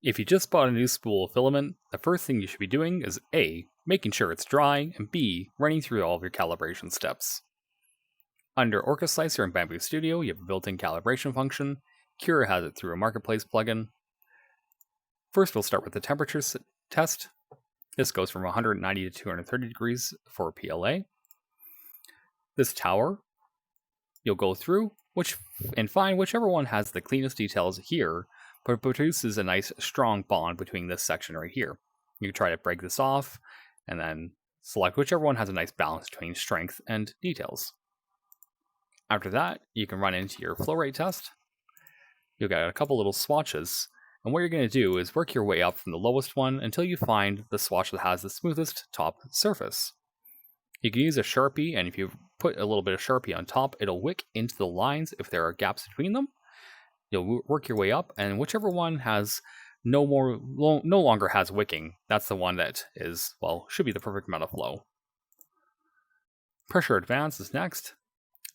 If you just bought a new spool of filament, the first thing you should be doing is A, making sure it's dry, and B, running through all of your calibration steps. Under Orca Slicer in Bamboo Studio, you have a built-in calibration function. Cura has it through a Marketplace plugin. First, we'll start with the temperature test. This goes from 190 to 230 degrees for PLA. This tower, you'll go through and find whichever one has the cleanest details here, but produces a nice strong bond between this section right here. You can try to break this off, and then select whichever one has a nice balance between strength and details. After that, you can run into your flow rate test. You'll get a couple little swatches, and what you're going to do is work your way up from the lowest one until you find the swatch that has the smoothest top surface. You can use a Sharpie, and if you put a little bit of Sharpie on top, it'll wick into the lines if there are gaps between them. You'll work your way up, and whichever one has no longer has wicking, that's the one that should be the perfect amount of flow. Pressure advance is next.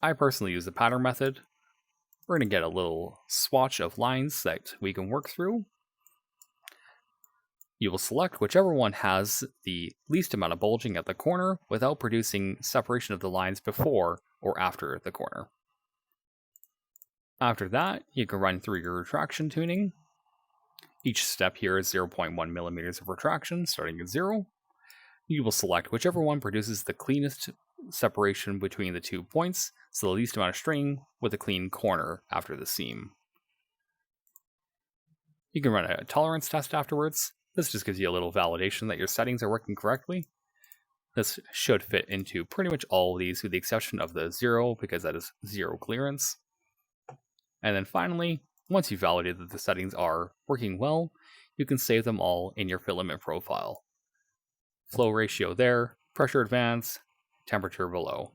I personally use the pattern method. We're going to get a little swatch of lines that we can work through. You will select whichever one has the least amount of bulging at the corner without producing separation of the lines before or after the corner. After that, you can run through your retraction tuning. Each step here is 0.1 millimeters of retraction, starting at 0. You will select whichever one produces the cleanest separation between the 2 points, so the least amount of string with a clean corner after the seam. You can run a tolerance test afterwards. This just gives you a little validation that your settings are working correctly. This should fit into pretty much all of these with the exception of the 0, because that is 0 clearance. And then finally, once you've validated that the settings are working well, you can save them all in your filament profile. Flow ratio there, pressure advance, temperature below.